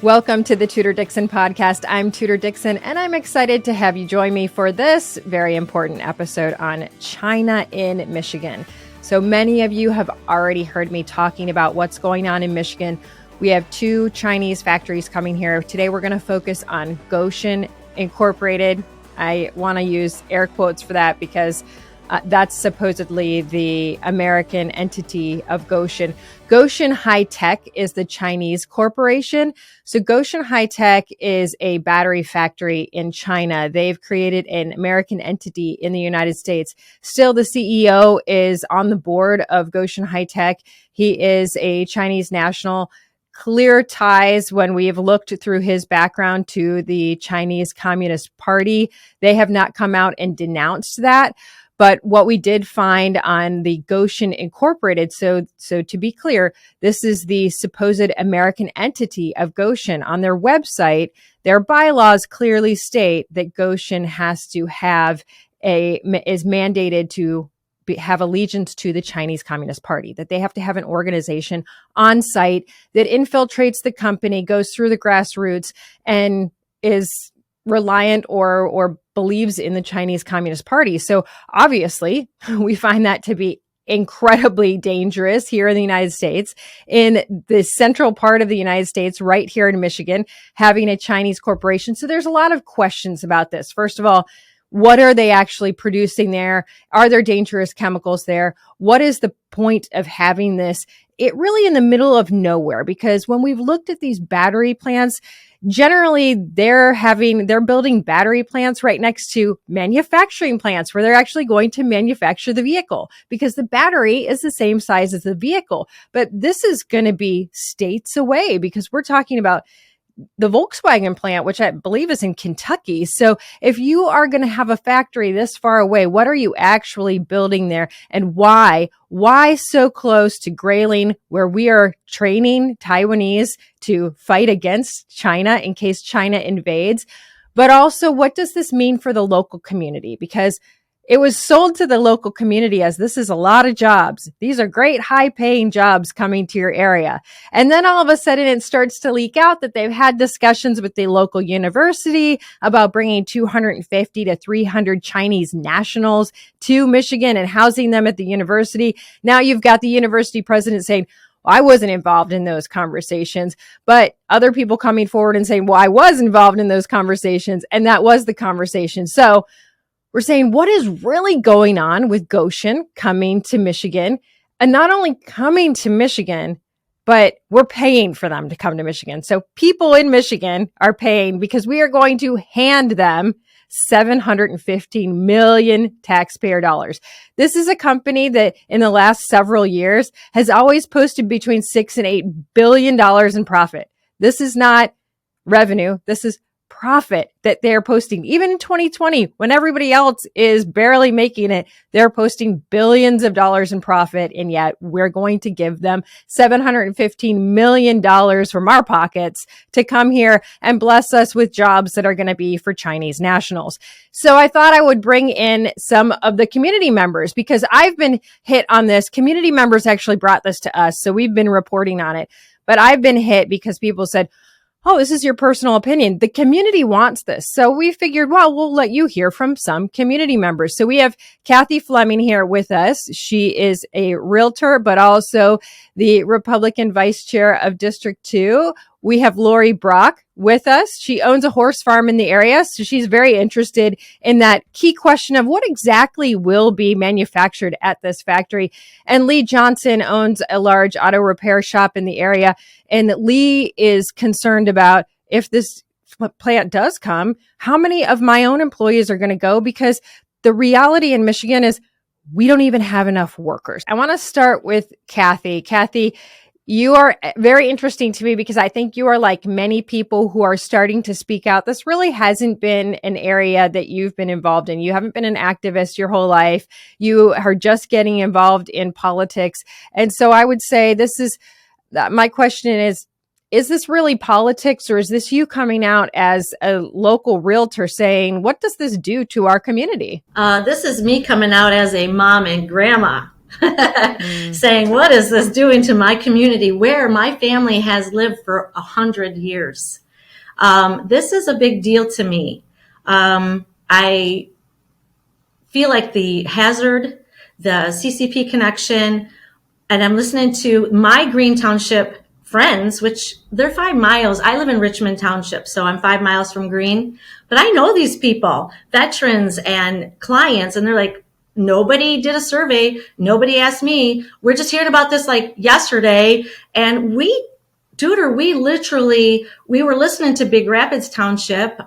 Welcome to the Tudor Dixon Podcast. I'm Tudor Dixon, and I'm excited to have you join me for this very important episode on China in Michigan. So many of you have already heard me talking about what's going on in Michigan. We have two Chinese factories coming here. Today, we're going to focus on Gotion Incorporated. I want to use air quotes for that because that's supposedly the American entity of Gotion. Gotion High Tech is the Chinese corporation. So Gotion High Tech is a battery factory in China. They've created an American entity in the United States. Still, the CEO is on the board of Gotion High Tech. He is a Chinese national. Clear ties when we have looked through his background to the Chinese Communist Party. They have not come out and denounced that. But what we did find on the Gotion Incorporated, so to be clear, this is the supposed American entity of Gotion. On their website, their bylaws clearly state that Gotion has to is mandated to have allegiance to the Chinese Communist Party, that they have to have an organization on site that infiltrates the company, goes through the grassroots, and is reliant or believes in the Chinese Communist Party. So obviously, we find that to be incredibly dangerous here in the United States, in the central part of the United States, right here in Michigan, having a Chinese corporation. So there's a lot of questions about this. First of all, what are they actually producing there? Are there dangerous chemicals there? What is the point of having this? It really in the middle of nowhere, because when we've looked at these battery plants, generally they're building battery plants right next to manufacturing plants where they're actually going to manufacture the vehicle, because the battery is the same size as the vehicle. But this is going to be states away, because we're talking about the Volkswagen plant, which I believe is in Kentucky. So if you are going to have a factory this far away, what are you actually building there, and why? Why so close to Grayling, where we are training Taiwanese to fight against China in case China invades? But also, what does this mean for the local community? Because it was sold to the local community as this is a lot of jobs. These are great high-paying jobs coming to your area. And then all of a sudden it starts to leak out that they've had discussions with the local university about bringing 250 to 300 Chinese nationals to Michigan and housing them at the university. Now you've got the university president saying, well, I wasn't involved in those conversations, but other people coming forward and saying, well, I was involved in those conversations, and that was the conversation. So we're saying, what is really going on with Gotion coming to Michigan? And not only coming to Michigan, but we're paying for them to come to Michigan. So people in Michigan are paying because we are going to hand them $715 million taxpayer dollars. This is a company that in the last several years has always posted between $6 and $8 billion in profit. This is not revenue. This is profit that they're posting. Even in 2020, when everybody else is barely making it, they're posting billions of dollars in profit. And yet we're going to give them $715 million from our pockets to come here and bless us with jobs that are going to be for Chinese nationals. So I thought I would bring in some of the community members, because I've been hit on this. Community members actually brought this to us, so we've been reporting on it. But I've been hit because people said, oh, this is your personal opinion. The community wants this. So we figured, well, we'll let you hear from some community members. So we have Kathy Fleming here with us. She is a realtor, but also the Republican vice chair of District 2. We have Lori Brock with us. She owns a horse farm in the area, so she's very interested in that key question of what exactly will be manufactured at this factory. And Lee Johnson owns a large auto repair shop in the area, and Lee is concerned about, if this plant does come, how many of my own employees are going to go, because the reality in Michigan is we don't even have enough workers. I want to start with Kathy. Kathy, you are very interesting to me because I think you are like many people who are starting to speak out. This really hasn't been an area that you've been involved in. You haven't been an activist your whole life. You are just getting involved in politics. And so I would say my question is this really politics, or is this you coming out as a local realtor saying, what does this do to our community? This is me coming out as a mom and grandma saying, what is this doing to my community where my family has lived for 100 years? This is a big deal to me. I feel like the hazard, the CCP connection, and I'm listening to my Green Township friends, which they're 5 miles. I live in Richmond Township, so I'm 5 miles from Green, but I know these people, veterans and clients, and they're like, nobody did a survey. Nobody asked me. We're just hearing about this like yesterday. And Tudor, we were listening to Big Rapids Township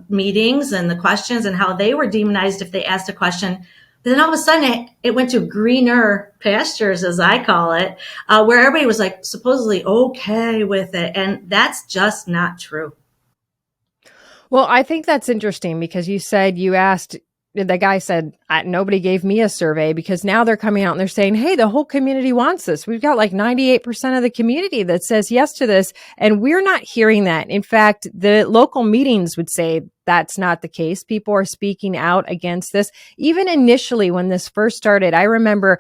meetings and the questions and how they were demonized if they asked a question. But then all of a sudden it went to greener pastures, as I call it, where everybody was like supposedly okay with it. And that's just not true. Well, I think that's interesting because you asked, the guy said, nobody gave me a survey, because now they're coming out and they're saying, hey, the whole community wants this. We've got like 98% of the community that says yes to this. And we're not hearing that. In fact, the local meetings would say that's not the case. People are speaking out against this. Even initially, when this first started, I remember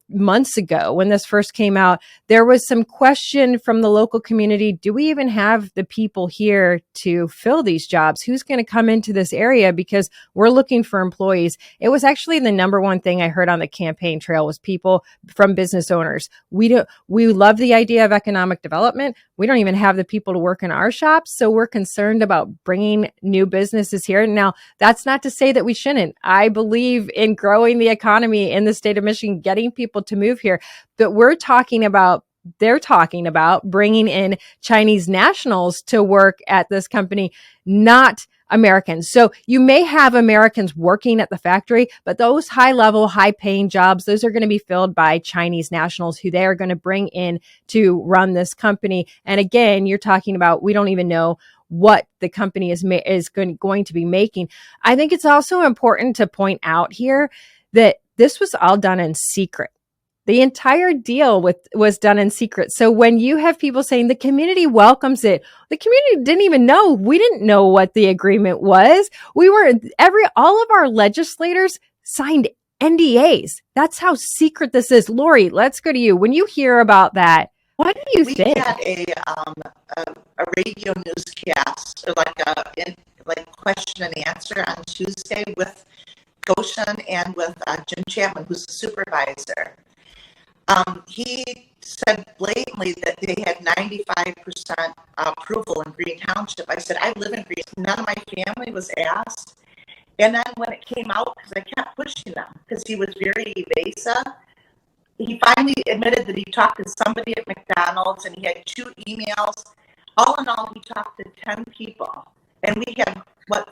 months ago when this first came out, there was some question from the local community. Do we even have the people here to fill these jobs? Who's going to come into this area? Because we're looking for employees. It was actually the number one thing I heard on the campaign trail was people from business owners. We love the idea of economic development. We don't even have the people to work in our shops. So we're concerned about bringing new businesses here. Now, that's not to say that we shouldn't. I believe in growing the economy in the state of Michigan, getting people to move here. But they're talking about bringing in Chinese nationals to work at this company, not Americans. So you may have Americans working at the factory, but those high level, high paying jobs, those are going to be filled by Chinese nationals who they are going to bring in to run this company. And again, you're talking about, we don't even know what the company is going to be making. I think it's also important to point out here that this was all done in secret. The entire deal was done in secret. So when you have people saying the community welcomes it, the community didn't even know. We didn't know what the agreement was. All of our legislators signed NDAs. That's how secret this is. Lori, let's go to you. When you hear about that, what do you think? We had a radio newscast, or like question and answer on Tuesday with Gotion and with Jim Chapman, who's the supervisor. He said blatantly that they had 95% approval in Green Township. I said, I live in Green. None of my family was asked. And then when it came out, because I kept pushing him, because he was very evasive, he finally admitted that he talked to somebody at McDonald's and he had 2 emails. All in all, he talked to 10 people. And we had,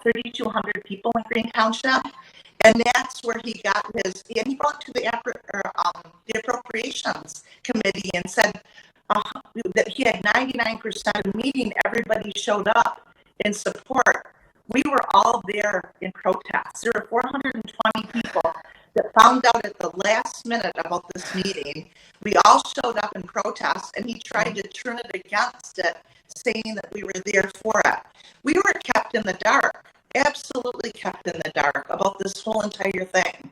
3,200 people in Green Township? And that's where he got and he brought to the Appropriations Committee and said that he had 99% of the meeting, everybody showed up in support. We were all there in protest. There were 420 people that found out at the last minute about this meeting. We all showed up in protest, and he tried to turn it against it, saying that we were there for it. We were kept in the dark. Absolutely kept in the dark about this whole entire thing.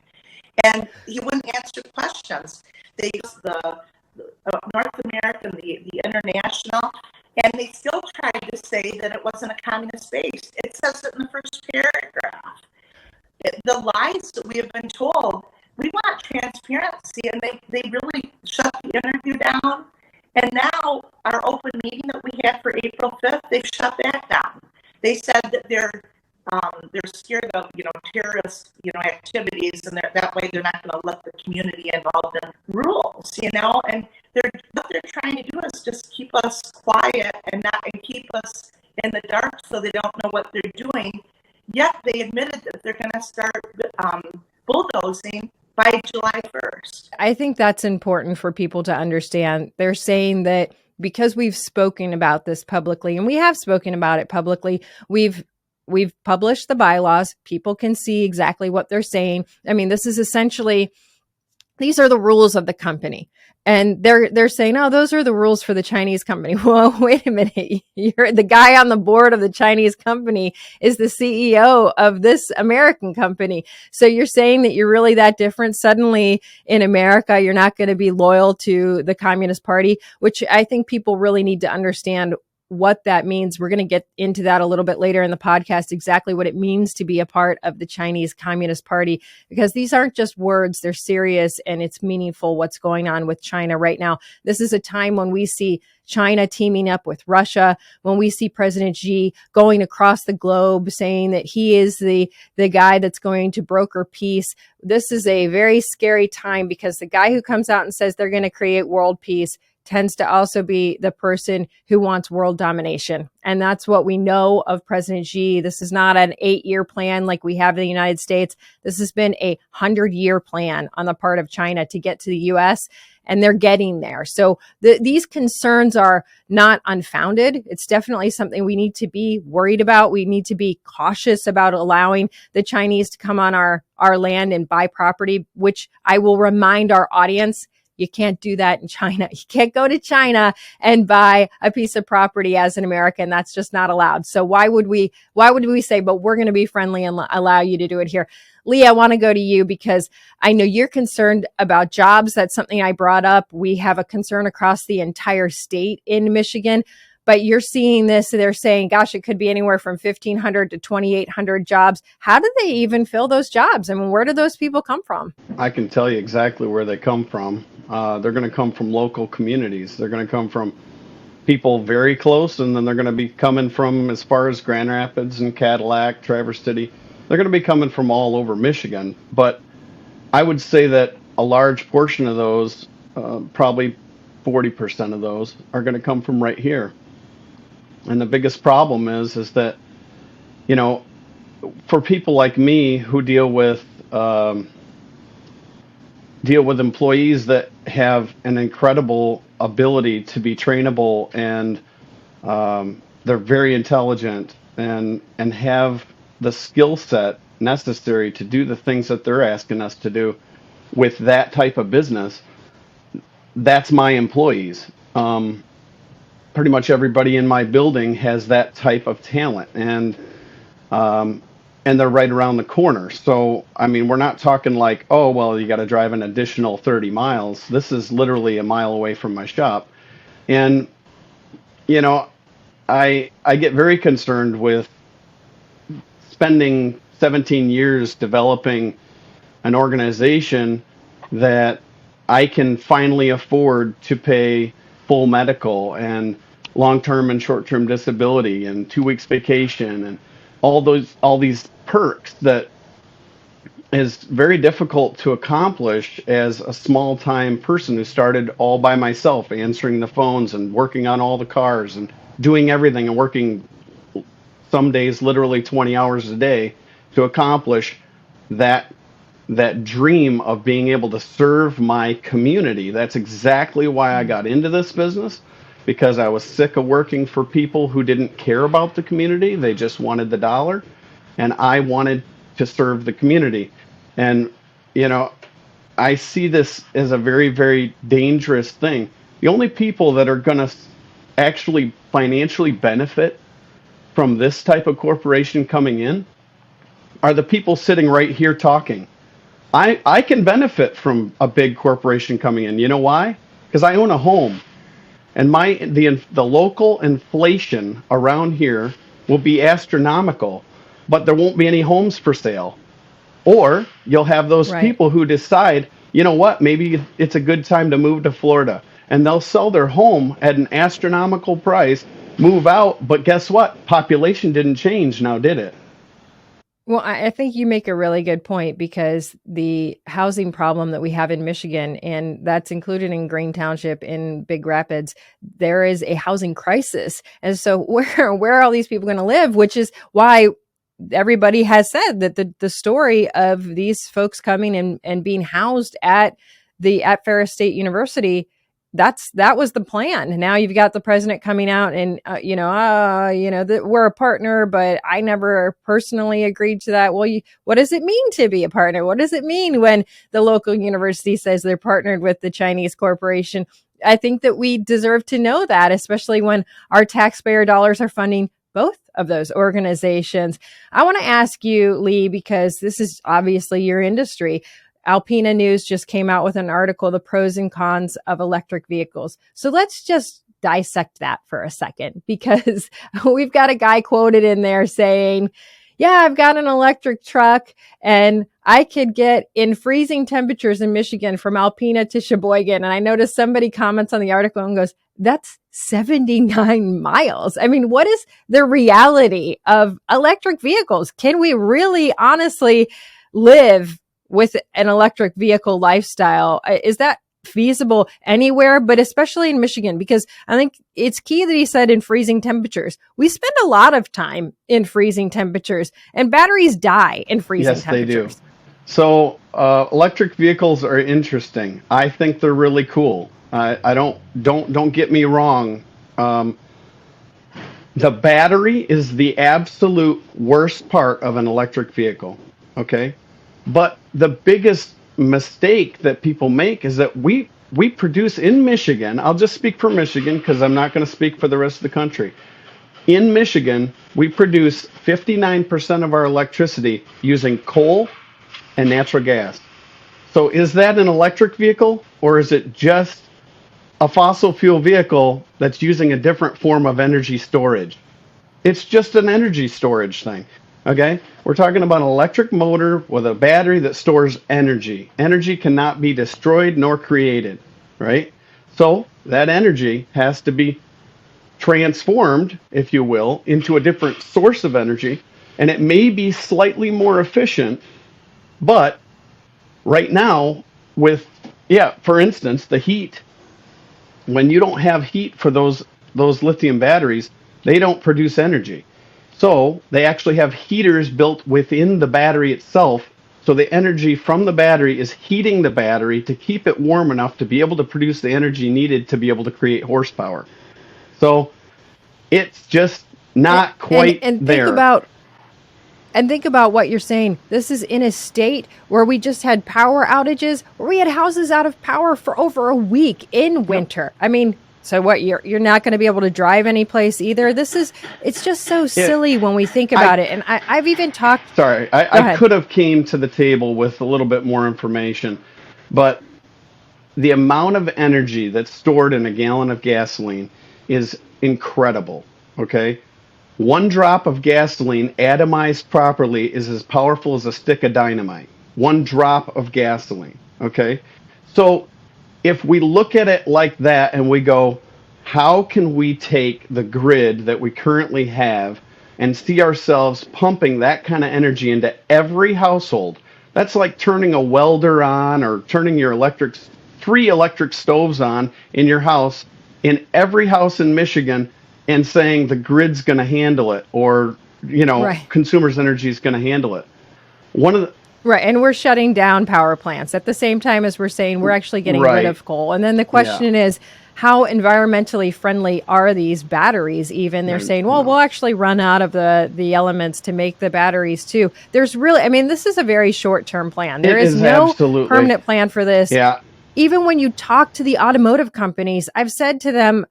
And he wouldn't answer questions. They used the North American, the international, and they still tried to say that it wasn't a communist base. It says it in the first paragraph. The lies that we have been told, we want transparency, and they really shut the interview down. And now our open meeting that we had for April 5th, they've shut that down. They said that they're scared of, terrorist, activities, and that way they're not going to let the community involved in rules, and what they're trying to do is just keep us quiet and keep us in the dark so they don't know what they're doing. Yet they admitted that they're going to start bulldozing by July 1st. I think that's important for people to understand. They're saying that because we've spoken about this publicly, and we have spoken about it publicly, we've published the bylaws. People can see exactly what they're saying. I mean, this is essentially, these are the rules of the company. And they're saying, oh, those are the rules for the Chinese company. Well, wait a minute. You're the guy on the board of the Chinese company is the CEO of this American company. So you're saying that you're really that different. Suddenly in America, you're not going to be loyal to the Communist Party, which I think people really need to understand what that means. We're going to get into that a little bit later in the podcast, exactly what it means to be a part of the Chinese Communist Party, because these aren't just words, they're serious and it's meaningful what's going on with China right now. This is a time when we see China teaming up with Russia, when we see President Xi going across the globe saying that he is the guy that's going to broker peace. This is a very scary time because the guy who comes out and says they're going to create world peace tends to also be the person who wants world domination. And that's what we know of President Xi. This is not an 8-year plan like we have in the United States. This has been a 100-year plan on the part of China to get to the U.S., and they're getting there. So these concerns are not unfounded. It's definitely something we need to be worried about. We need to be cautious about allowing the Chinese to come on our land and buy property, which I will remind our audience, you can't do that in China. You can't go to China and buy a piece of property as an American. That's just not allowed. So why would we say, but we're going to be friendly and allow you to do it here? Lee, I want to go to you because I know you're concerned about jobs. That's something I brought up. We have a concern across the entire state in Michigan, but you're seeing this. They're saying, gosh, it could be anywhere from 1,500 to 2,800 jobs. How do they even fill those jobs? I mean, where do those people come from? I can tell you exactly where they come from. They're going to come from local communities. They're going to come from people very close, and then they're going to be coming from as far as Grand Rapids and Cadillac, Traverse City. They're going to be coming from all over Michigan. But I would say that a large portion of those, probably 40% of those, are going to come from right here. And the biggest problem is that, you know, for people like me who deal with employees that have an incredible ability to be trainable, and they're very intelligent and have the skill set necessary to do the things that they're asking us to do with that type of business. That's my employees. Pretty much everybody in my building has that type of talent, and they're right around the corner. So, I mean, we're not talking like, oh, well, you got to drive an additional 30 miles. This is literally a mile away from my shop. And, you know, I get very concerned with spending 17 years developing an organization that I can finally afford to pay full medical and long-term and short-term disability and 2 weeks vacation and all these perks that is very difficult to accomplish as a small-time person who started all by myself, answering the phones and working on all the cars and doing everything and working some days literally 20 hours a day to accomplish that dream of being able to serve my community. That's exactly why I got into this business, because I was sick of working for people who didn't care about the community. They just wanted the dollar, and I wanted to serve the community. And, you know, I see this as a very, very dangerous thing. The only people that are going to actually financially benefit from this type of corporation coming in are the people sitting right here talking. I can benefit from a big corporation coming in. You know why? Because I own a home. And the local inflation around here will be astronomical, but there won't be any homes for sale. Or you'll have those people who decide, you know what, maybe it's a good time to move to Florida, and they'll sell their home at an astronomical price, move out, but guess what? Population didn't change now, did it? Well, I think you make a really good point, because the housing problem that we have in Michigan, and that's included in Green Township in Big Rapids, there is a housing crisis. And so where are all these people going to live? Which is why everybody has said that the story of these folks coming and being housed at Ferris State University that was the plan. And now you've got the president coming out and, that we're a partner, but I never personally agreed to that. Well, what does it mean to be a partner? What does it mean when the local university says they're partnered with the Chinese corporation? I think that we deserve to know that, especially when our taxpayer dollars are funding both of those organizations. I want to ask you, Lee, because this is obviously your industry. Alpina News just came out with an article, The Pros and Cons of Electric Vehicles. So let's just dissect that for a second, because we've got a guy quoted in there saying, yeah, I've got an electric truck and I could get in freezing temperatures in Michigan from Alpena to Sheboygan. And I noticed somebody comments on the article and goes, that's 79 miles. I mean, what is the reality of electric vehicles? Can we really honestly live with an electric vehicle lifestyle? Is that feasible anywhere, but especially in Michigan? Because I think it's key that he said in freezing temperatures. We spend a lot of time in freezing temperatures, and batteries die in freezing temperatures. Yes, they do. So electric vehicles are interesting. I think they're really cool. I don't get me wrong. The battery is the absolute worst part of an electric vehicle. Okay. But the biggest mistake that people make is that we produce in Michigan, I'll just speak for Michigan because I'm not going to speak for the rest of the country. In Michigan, we produce 59% of our electricity using coal and natural gas. So is that an electric vehicle, or is it just a fossil fuel vehicle that's using a different form of energy storage? It's just an energy storage thing. Okay, we're talking about an electric motor with a battery that stores energy. Energy cannot be destroyed nor created, right? So that energy has to be transformed, if you will, into a different source of energy. And it may be slightly more efficient, but right now for instance, the heat, when you don't have heat for those lithium batteries, they don't produce energy. So they actually have heaters built within the battery itself. So the energy from the battery is heating the battery to keep it warm enough to be able to produce the energy needed to be able to create horsepower. So it's just not quite there. Think about what you're saying. This is in a state where we just had power outages, where we had houses out of power for over a week in winter. I mean, so what, you're not going to be able to drive any place either? It's just so silly when we think about it. And I've even talked. Sorry, I could have came to the table with a little bit more information, but the amount of energy that's stored in a gallon of gasoline is incredible. Okay. One drop of gasoline atomized properly is as powerful as a stick of dynamite. One drop of gasoline. Okay. So if we look at it like that and we go, how can we take the grid that we currently have and see ourselves pumping that kind of energy into every household? That's like turning a welder on or turning your 3 electric stoves on in your house, in every house in Michigan, and saying the grid's going to handle it, or, consumers' energy is going to handle it. Right, and we're shutting down power plants at the same time as we're saying we're actually getting rid of coal. And then the question is, how environmentally friendly are these batteries even? They're saying, well, we'll actually run out of the elements to make the batteries too. There's really, this is a very short-term plan. There is no permanent plan for this. Yeah. Even when you talk to the automotive companies, I've said to them,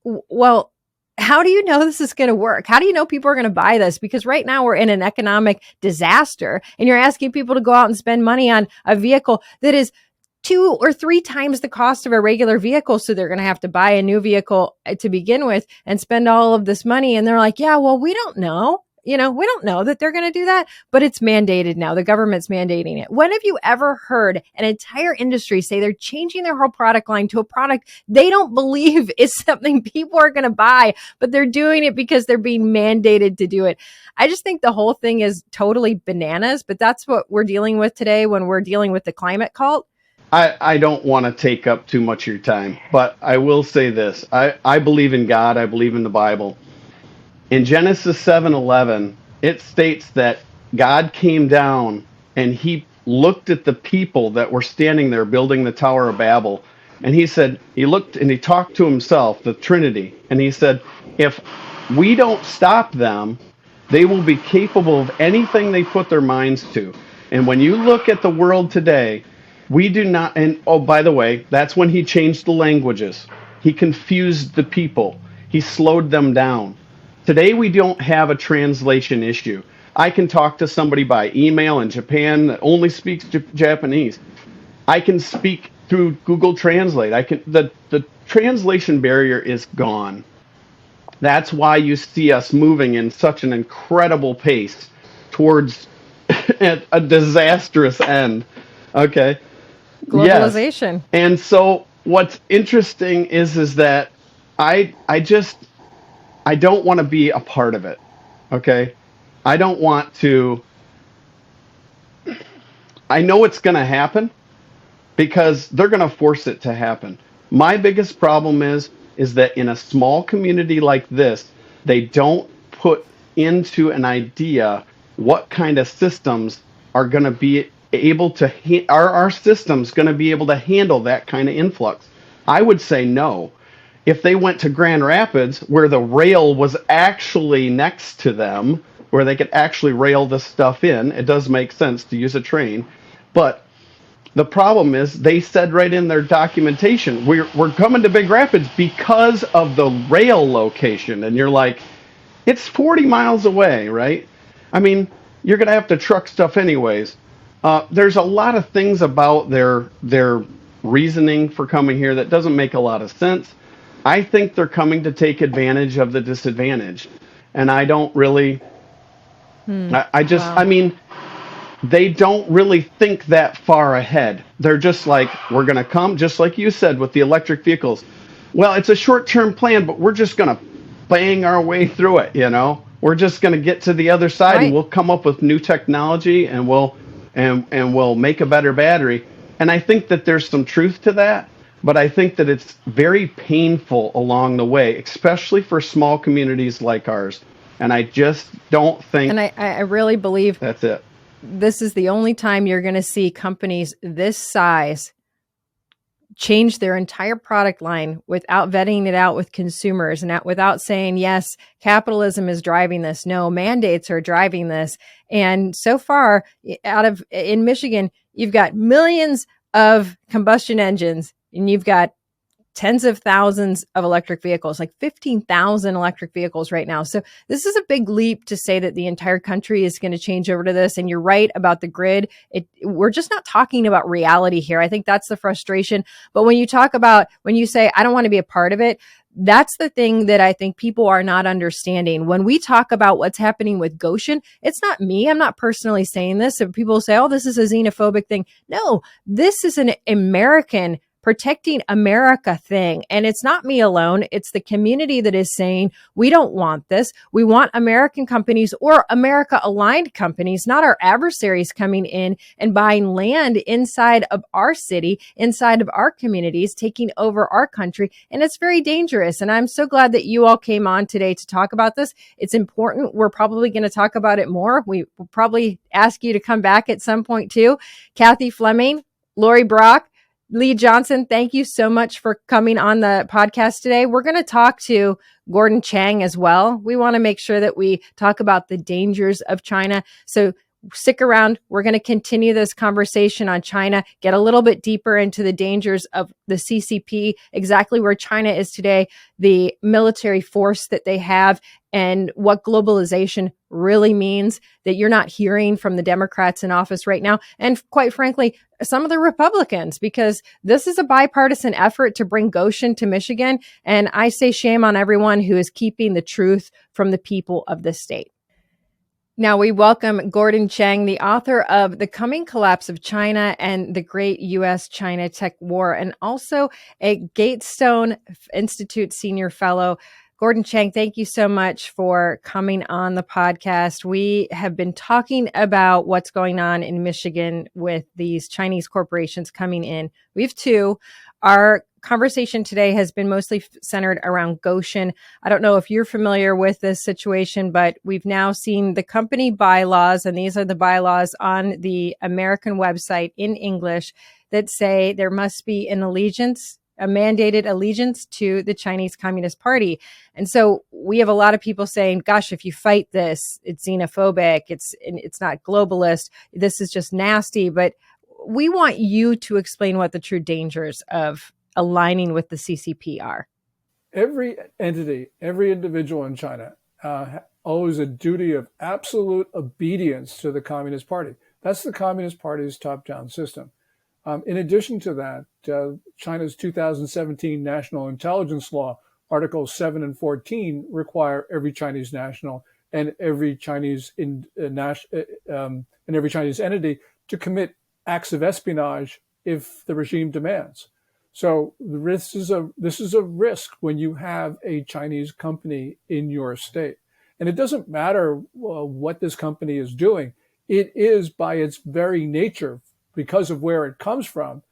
well, how do you know this is going to work? How do you know people are going to buy this? Because right now we're in an economic disaster, and you're asking people to go out and spend money on a vehicle that is 2 or 3 times the cost of a regular vehicle. So they're going to have to buy a new vehicle to begin with and spend all of this money. And they're like, yeah, well, we don't know. We don't know that they're going to do that, but it's mandated now. The government's mandating it. When have you ever heard an entire industry say they're changing their whole product line to a product they don't believe is something people are going to buy, but they're doing it because they're being mandated to do it? I just think the whole thing is totally bananas, but that's what we're dealing with today when we're dealing with the climate cult. I don't want to take up too much of your time, but I will say this. I believe in God. I believe in the Bible. In Genesis 7:11, it states that God came down and he looked at the people that were standing there building the Tower of Babel, And he said, he looked and he talked to himself, the Trinity, and he said, if we don't stop them, they will be capable of anything they put their minds to. And when you look at the world today, we do not, and oh, by the way, that's when he changed the languages. He confused the people. He slowed them down. Today, we don't have a translation issue. I can talk to somebody by email in Japan that only speaks Japanese. I can speak through Google Translate. The translation barrier is gone. That's why you see us moving in such an incredible pace towards a disastrous end. Okay. Globalization. Yes. And so what's interesting is that I don't want to be a part of it. Okay. I don't want to. I know it's going to happen because they're going to force it to happen. My biggest problem is that in a small community like this, they don't put into an idea what kind of systems are going to be able to, are our systems going to be able to handle that kind of influx? I would say no. If they went to Grand Rapids, where the rail was actually next to them, where they could actually rail this stuff in, it does make sense to use a train. But the problem is they said right in their documentation, we're coming to Big Rapids because of the rail location. And you're like, it's 40 miles away, right? I mean, you're going to have to truck stuff anyways. There's a lot of things about their reasoning for coming here that doesn't make a lot of sense. I think they're coming to take advantage of the disadvantage. And I don't really, I mean, they don't really think that far ahead. They're just like, we're going to come, just like you said with the electric vehicles. Well, it's a short-term plan, but we're just going to bang our way through it, you know? We're just going to get to the other side, right, and we'll come up with new technology, and we'll make a better battery. And I think that there's some truth to that, but I think that it's very painful along the way, especially for small communities like ours. And I just don't think... And I really believe... That's it. This is the only time you're going to see companies this size change their entire product line without vetting it out with consumers and without saying, yes, capitalism is driving this. No, mandates are driving this. And so far, in Michigan, you've got millions of combustion engines and you've got tens of thousands of electric vehicles, like 15,000 electric vehicles right now. So this is a big leap to say that the entire country is going to change over to this. And you're right about the grid. We're just not talking about reality here. I think that's the frustration. But when you say, I don't want to be a part of it, that's the thing that I think people are not understanding. When we talk about what's happening with Gotion, it's not me. I'm not personally saying this. If people say, oh, this is a xenophobic thing. No, this is an American protecting America thing. And it's not me alone. It's the community that is saying, we don't want this. We want American companies or America aligned companies, not our adversaries, coming in and buying land inside of our city, inside of our communities, taking over our country. And it's very dangerous. And I'm so glad that you all came on today to talk about this. It's important. We're probably going to talk about it more. We will probably ask you to come back at some point too. Kathy Fleming, Lori Brock, Lee Johnson, thank you so much for coming on the podcast today. We're going to talk to Gordon Chang as well. We want to make sure that we talk about the dangers of China. So stick around. We're going to continue this conversation on China, get a little bit deeper into the dangers of the CCP, exactly where China is today, the military force that they have, and what globalization really means that you're not hearing from the Democrats in office right now. And quite frankly, some of the Republicans, because this is a bipartisan effort to bring Gotion to Michigan. And I say shame on everyone who is keeping the truth from the people of this state. Now we welcome Gordon Chang, the author of The Coming Collapse of China and the Great U.S.-China Tech War, and also a Gatestone Institute Senior Fellow. Gordon Chang, thank you so much for coming on the podcast. We have been talking about what's going on in Michigan with these Chinese corporations coming in. We have two. Our conversation today has been mostly centered around Gotion. I don't know if you're familiar with this situation, but we've now seen the company bylaws, and these are the bylaws on the American website in English, that say there must be an allegiance a mandated allegiance to the Chinese Communist Party. And so we have a lot of people saying, gosh, if you fight this, it's xenophobic, it's not globalist, this is just nasty. But we want you to explain what the true dangers of aligning with the CCP are. Every entity, every individual in China owes a duty of absolute obedience to the Communist Party. That's the Communist Party's top-down system. In addition to that, China's 2017 National Intelligence Law, Articles 7 and 14, require every Chinese national and every Chinese every Chinese entity to commit acts of espionage if the regime demands. So this is a risk when you have a Chinese company in your state. And it doesn't matter what this company is doing. It is, by its very nature, because of where it comes from,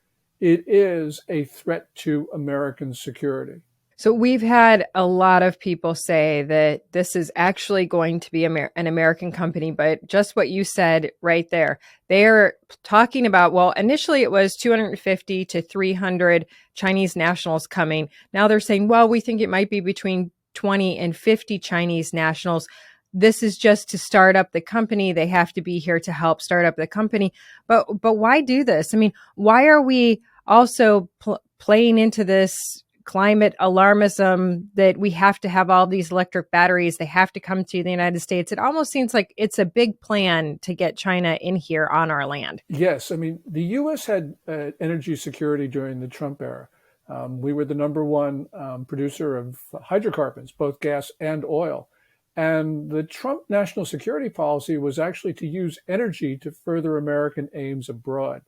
it is a threat to American security. So we've had a lot of people say that this is actually going to be an American company, but just what you said right there, they're talking about, well, initially it was 250 to 300 Chinese nationals coming. Now they're saying, well, we think it might be between 20 and 50 Chinese nationals. This is just to start up the company. They have to be here to help start up the company. But why do this? I mean, why are we also playing into this climate alarmism that we have to have all these electric batteries? They have to come to the United States. It almost seems like it's a big plan to get China in here on our land. Yes. I mean, the U.S. had energy security during the Trump era. We were the number one producer of hydrocarbons, both gas and oil. And the Trump national security policy was actually to use energy to further American aims abroad.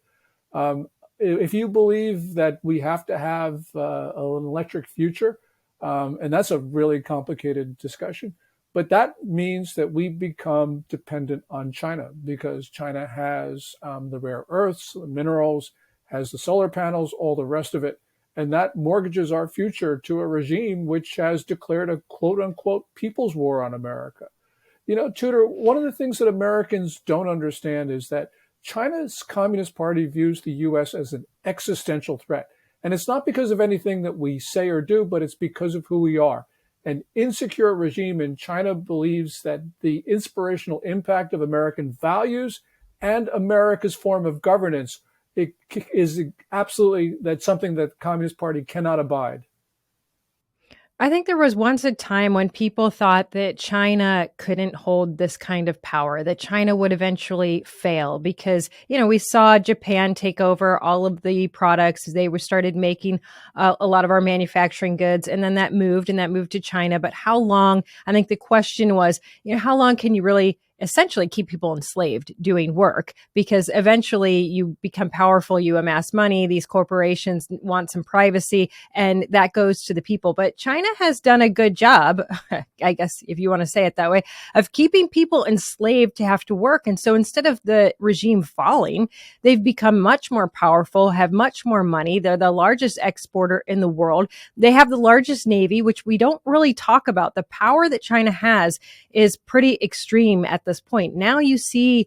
If you believe that we have to have an electric future, and that's a really complicated discussion, but that means that we become dependent on China because China has the rare earths, the minerals, has the solar panels, all the rest of it. And that mortgages our future to a regime which has declared a quote unquote people's war on America. You know, Tudor, one of the things that Americans don't understand is that China's Communist Party views the U.S. as an existential threat. And it's not because of anything that we say or do, but it's because of who we are. An insecure regime in China believes that the inspirational impact of American values and America's form of governance is absolutely, that's something that the Communist Party cannot abide. I think there was once a time when people thought that China couldn't hold this kind of power, that China would eventually fail because, you know, we saw Japan take over all of the products. They started making a lot of our manufacturing goods, and then that moved to China. But how long? I think the question was, you know, how long can you really essentially keep people enslaved doing work? Because eventually you become powerful, you amass money, these corporations want some privacy, and that goes to the people. But China has done a good job, I guess, if you want to say it that way, of keeping people enslaved to have to work. And so instead of the regime falling, they've become much more powerful, have much more money. They're the largest exporter in the world. They have the largest navy, which we don't really talk about. The power that China has is pretty extreme at this point. Now you see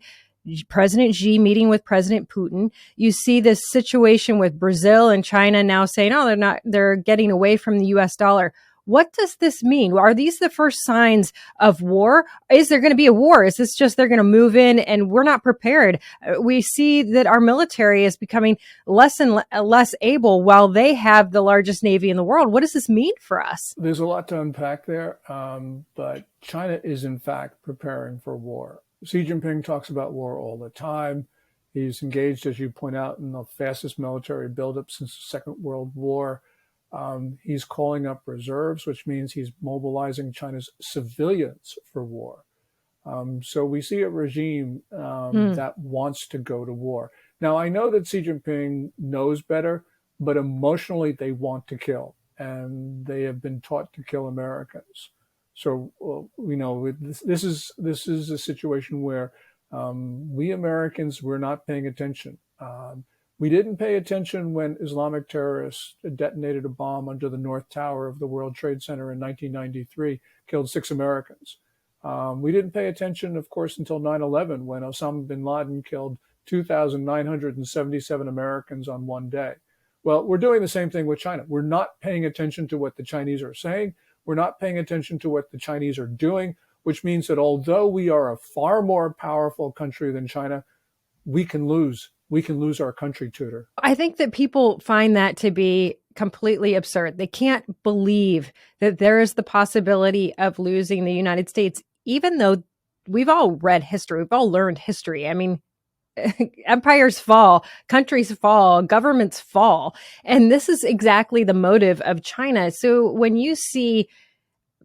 President Xi meeting with President Putin. You see this situation with Brazil and China now saying, oh, they're getting away from the US dollar. What does this mean? Are these the first signs of war? Is there going to be a war? Is this just they're going to move in and we're not prepared? We see that our military is becoming less and less able while they have the largest navy in the world. What does this mean for us? There's a lot to unpack there, but China is in fact preparing for war. Xi Jinping talks about war all the time. He's engaged, as you point out, in the fastest military buildup since the Second World War. He's calling up reserves, which means he's mobilizing China's civilians for war. So we see a regime that wants to go to war. Now, I know that Xi Jinping knows better, but emotionally they want to kill, and they have been taught to kill Americans. So, this is a situation where we Americans were not paying attention. We didn't pay attention when Islamic terrorists detonated a bomb under the North Tower of the World Trade Center in 1993, killed 6 Americans. We didn't pay attention, of course, until 9/11, when Osama bin Laden killed 2,977 Americans on one day. Well, we're doing the same thing with China. We're not paying attention to what the Chinese are saying. We're not paying attention to what the Chinese are doing, which means that although we are a far more powerful country than China, we can lose. We can lose our country, Tudor. I think that people find that to be completely absurd. They can't believe that there is the possibility of losing the United States, even though we've all read history. We've all learned history. I mean, empires fall, countries fall, governments fall. And this is exactly the motive of China. So when you see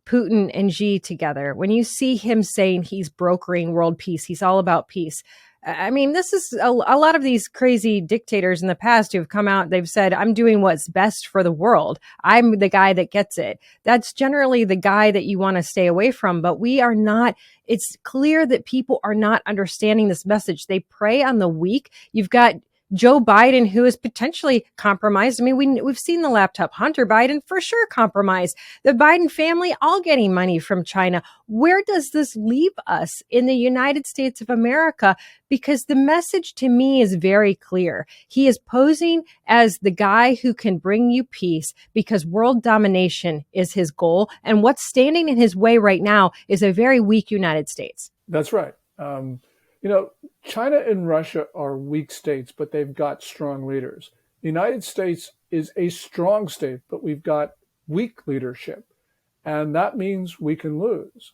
Putin and Xi together, when you see him saying he's brokering world peace, he's all about peace. I mean, this is a lot of these crazy dictators in the past who have come out. They've said, I'm doing what's best for the world. I'm the guy that gets it. That's generally the guy that you want to stay away from. But we are not. It's clear that people are not understanding this message. They prey on the weak. You've got Joe Biden, who is potentially compromised. I mean, we've seen the laptop. Hunter Biden, for sure, compromised. The Biden family, all getting money from China. Where does this leave us in the United States of America? Because the message to me is very clear. He is posing as the guy who can bring you peace because world domination is his goal. And what's standing in his way right now is a very weak United States. That's right. China and Russia are weak states, but they've got strong leaders. The United States is a strong state, but we've got weak leadership. And that means we can lose.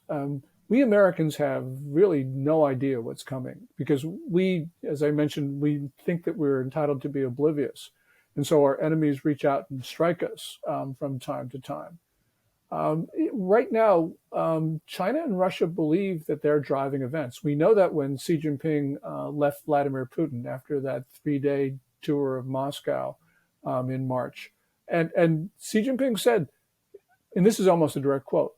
We Americans have really no idea what's coming because we, as I mentioned, we think that we're entitled to be oblivious. And so our enemies reach out and strike us from time to time. Right now, China and Russia believe that they're driving events. We know that when Xi Jinping left Vladimir Putin after that 3-day tour of Moscow in March. And Xi Jinping said, and this is almost a direct quote,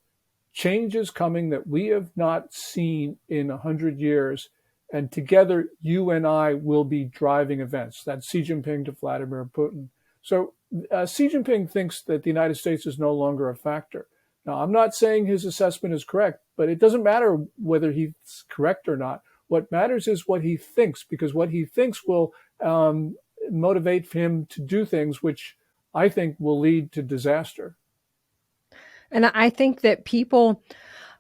change is coming that we have not seen in 100 years. And together, you and I will be driving events. That's Xi Jinping to Vladimir Putin. So Xi Jinping thinks that the United States is no longer a factor. Now, I'm not saying his assessment is correct, but it doesn't matter whether he's correct or not. What matters is what he thinks, because what he thinks will motivate him to do things which I think will lead to disaster. And I think that people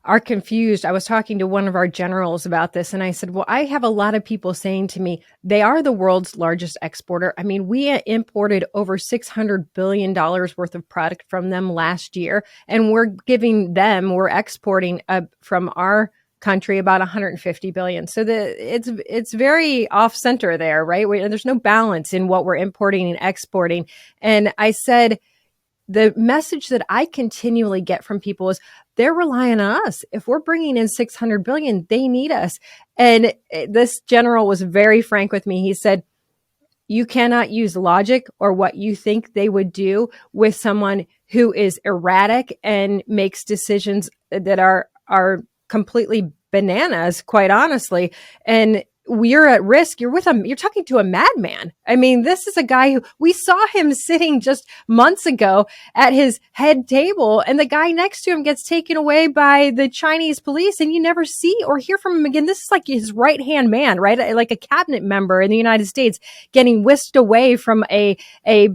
are confused. I was talking to one of our generals about this, and I said, well, I have a lot of people saying to me, they are the world's largest exporter. I mean, we imported over $600 billion worth of product from them last year, and we're exporting from our country about 150 billion. So it's very off center there, right? There's no balance in what we're importing and exporting. And I said, the message that I continually get from people is they're relying on us. If we're bringing in 600 billion, they need us. And this general was very frank with me. He said, you cannot use logic or what you think they would do with someone who is erratic and makes decisions that are completely bananas, quite honestly. And we're at risk. You're talking to a madman. I mean, this is a guy who we saw him sitting just months ago at his head table, and the guy next to him gets taken away by the Chinese police, and you never see or hear from him again. This is like his right-hand man, right? Like a cabinet member in the United States getting whisked away from a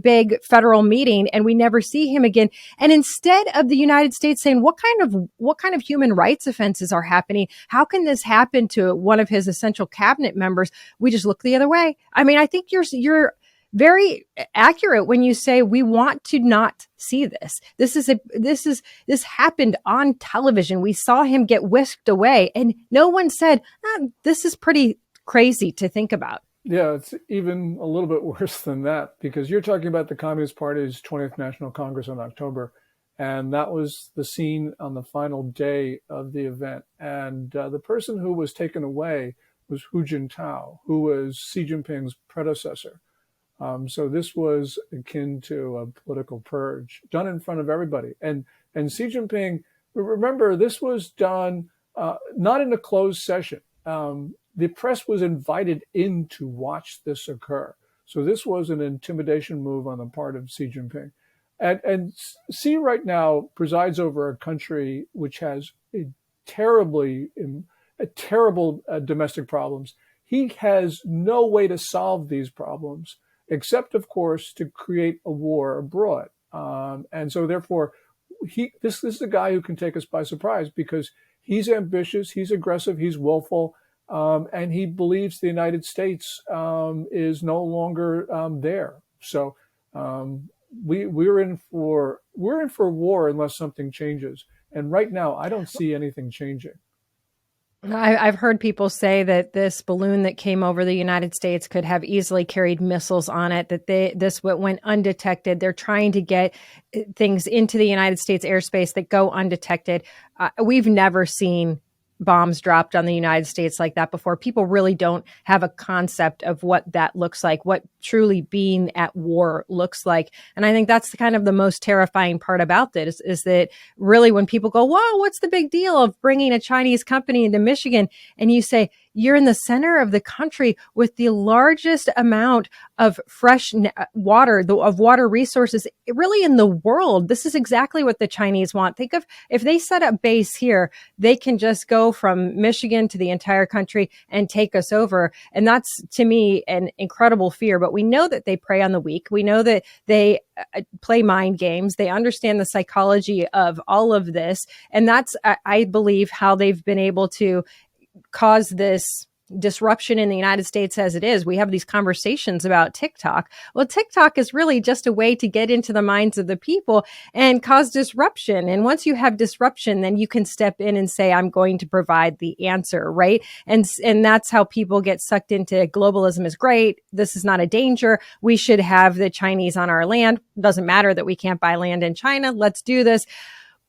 big federal meeting, and we never see him again. And instead of the United States saying, what kind of human rights offenses are happening? How can this happen to one of his essential cabinet members? We just look the other way. I mean, I think you're very accurate when you say we want to not see this. This happened on television. We saw him get whisked away, and no one said, this is pretty crazy to think about. Yeah, it's even a little bit worse than that, because you're talking about the Communist Party's 20th National Congress in October, and that was the scene on the final day of the event. And the person who was taken away was Hu Jintao, who was Xi Jinping's predecessor. So this was akin to a political purge done in front of everybody. And Xi Jinping, remember, this was done not in a closed session. The press was invited in to watch this occur. So this was an intimidation move on the part of Xi Jinping. And Xi right now presides over a country which has terrible domestic problems. He has no way to solve these problems. except, of course, to create a war abroad. And so, therefore, this is a guy who can take us by surprise because he's ambitious, he's aggressive, he's willful, and he believes the United States is no longer there. So we're in for war unless something changes. And right now, I don't see anything changing. I've heard people say that this balloon that came over the United States could have easily carried missiles on it, that this went undetected. They're trying to get things into the United States airspace that go undetected. We've never seen bombs dropped on the United States like that before. People really don't have a concept of what that looks like, what truly being at war looks like. And I think that's kind of the most terrifying part about this is that really when people go, whoa, what's the big deal of bringing a Chinese company into Michigan? And you say, you're in the center of the country with the largest amount of fresh water, of water resources really in the world. This is exactly what the Chinese want. Think of if they set up base here, they can just go from Michigan to the entire country and take us over. And that's, to me, an incredible fear. But we know that they prey on the weak. We know that they play mind games. They understand the psychology of all of this. And that's, I believe, how they've been able to cause this disruption in the United States as it is. We have these conversations about TikTok. Well, TikTok is really just a way to get into the minds of the people and cause disruption. And once you have disruption, then you can step in and say, I'm going to provide the answer, right? And that's how people get sucked into globalism is great. This is not a danger. We should have the Chinese on our land. Doesn't matter that we can't buy land in China. Let's do this.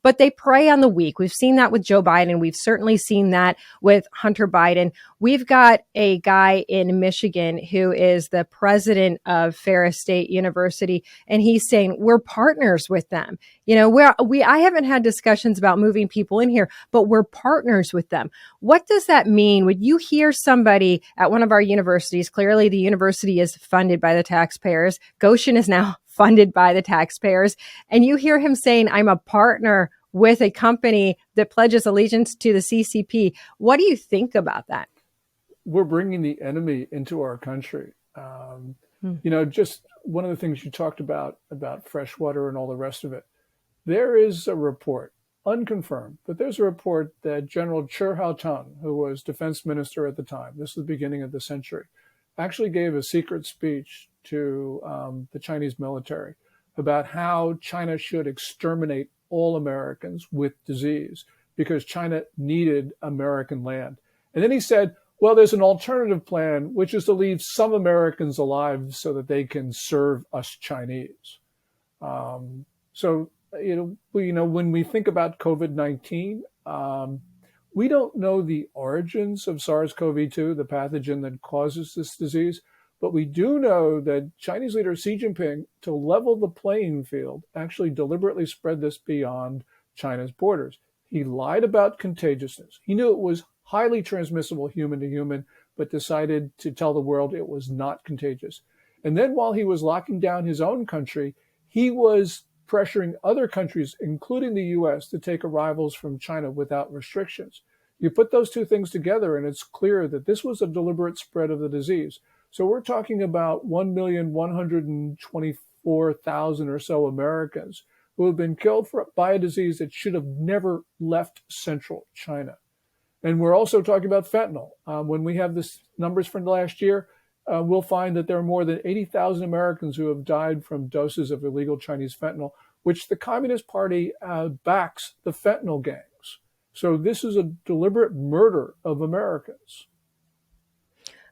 But they prey on the weak. We've seen that with Joe Biden. We've certainly seen that with Hunter Biden. We've got a guy in Michigan who is the president of Ferris State University, and he's saying we're partners with them. You know, I haven't had discussions about moving people in here, but we're partners with them. What does that mean? Would you hear somebody at one of our universities? Clearly, the university is funded by the taxpayers. Gotion is now funded by the taxpayers. And you hear him saying, I'm a partner with a company that pledges allegiance to the CCP. What do you think about that? We're bringing the enemy into our country. You know, just one of the things you talked about fresh water and all the rest of it. There is a report, unconfirmed, but there's a report that General Cher Hao-tung, who was defense minister at the time, this is the beginning of the century, actually gave a secret speech to the Chinese military about how China should exterminate all Americans with disease because China needed American land. And then he said, well, there's an alternative plan, which is to leave some Americans alive so that they can serve us Chinese. So, when we think about COVID-19, we don't know the origins of SARS-CoV-2, the pathogen that causes this disease, but we do know that Chinese leader Xi Jinping, to level the playing field, actually deliberately spread this beyond China's borders. He lied about contagiousness. He knew it was highly transmissible human to human, but decided to tell the world it was not contagious. And then while he was locking down his own country, he was pressuring other countries, including the US, to take arrivals from China without restrictions. You put those two things together, and it's clear that this was a deliberate spread of the disease. So we're talking about 1,124,000 or so Americans who have been killed by a disease that should have never left central China. And we're also talking about fentanyl. When we have this numbers from last year, we'll find that there are more than 80,000 Americans who have died from doses of illegal Chinese fentanyl, which the Communist Party backs the fentanyl gangs. So this is a deliberate murder of Americans.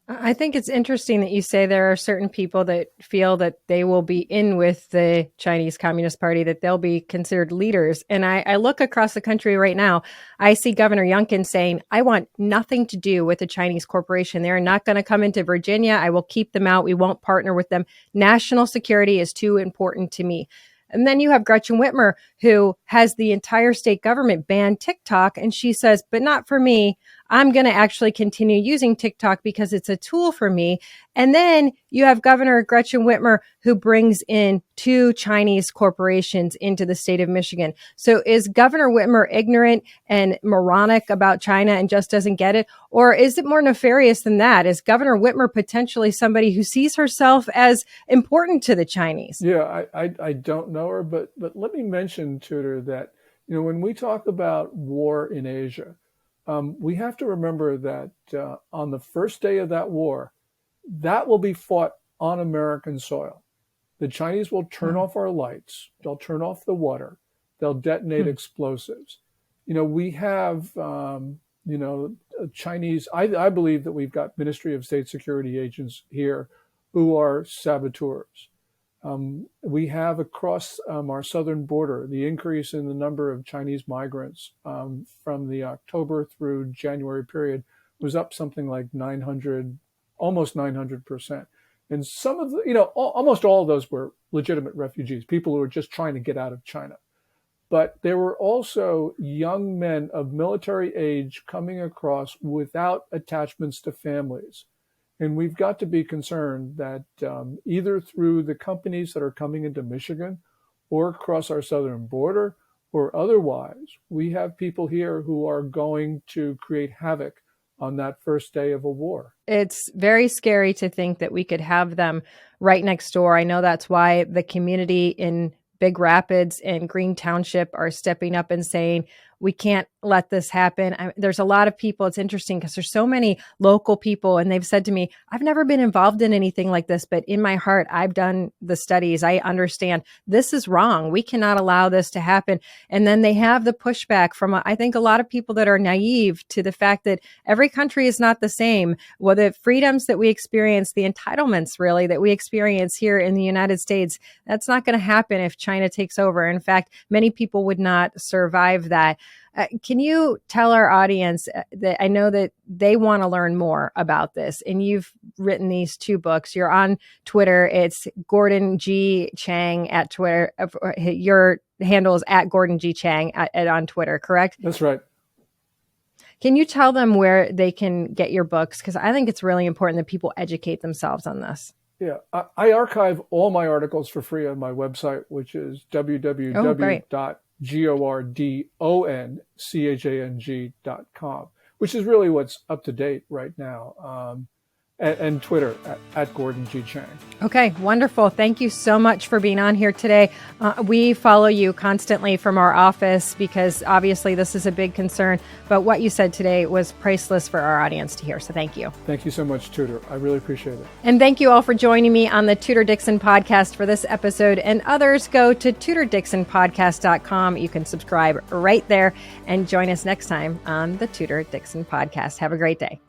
I think it's interesting that you say there are certain people that feel that they will be in with the Chinese Communist Party, that they'll be considered leaders. And I look across the country right now, I see Governor Youngkin saying, I want nothing to do with the Chinese corporation. They're not going to come into Virginia. I will keep them out. We won't partner with them. National security is too important to me. And then you have Gretchen Whitmer, who has the entire state government ban TikTok. And she says, but not for me. I'm going to actually continue using TikTok because it's a tool for me. And then you have Governor Gretchen Whitmer, who brings in 2 Chinese corporations into the state of Michigan. So is Governor Whitmer ignorant and moronic about China and just doesn't get it? Or is it more nefarious than that? Is Governor Whitmer potentially somebody who sees herself as important to the Chinese? Yeah, I don't know her, but let me mention, Tudor, that when we talk about war in Asia, we have to remember that on the first day of that war, that will be fought on American soil. The Chinese will turn off our lights. They'll turn off the water. They'll detonate explosives. We have, Chinese, I believe that we've got Ministry of State Security agents here who are saboteurs. We have across our southern border, the increase in the number of Chinese migrants from the October through January period was up something like 900, almost 900%. And some of the, almost all of those were legitimate refugees, people who were just trying to get out of China. But there were also young men of military age coming across without attachments to families. And we've got to be concerned that either through the companies that are coming into Michigan or across our southern border or otherwise, we have people here who are going to create havoc on that first day of a war. It's very scary to think that we could have them right next door. I know that's why the community in Big Rapids and Green Township are stepping up and saying, we can't let this happen. There's a lot of people. It's interesting because there's so many local people, and they've said to me, I've never been involved in anything like this, but in my heart, I've done the studies. I understand this is wrong. We cannot allow this to happen. And then they have the pushback from, I think, a lot of people that are naive to the fact that every country is not the same. Well, the freedoms that we experience, the entitlements really that we experience here in the United States, that's not going to happen if China takes over. In fact, many people would not survive that. Can you tell our audience that I know that they want to learn more about this, and you've written these 2 books. You're on Twitter. It's Gordon G. Chang at Twitter. Your handle is at Gordon G. Chang on Twitter, correct? That's right. Can you tell them where they can get your books? Because I think it's really important that people educate themselves on this. Yeah, I archive all my articles for free on my website, which is www.gordonchang.com, which is really what's up to date right now. And Twitter at Gordon G. Chang. Okay, wonderful. Thank you so much for being on here today. We follow you constantly from our office because obviously this is a big concern, but what you said today was priceless for our audience to hear. So thank you. Thank you so much, Tudor. I really appreciate it. And thank you all for joining me on the Tudor Dixon Podcast for this episode and others. Go to TudorDixonPodcast.com. You can subscribe right there and join us next time on the Tudor Dixon Podcast. Have a great day.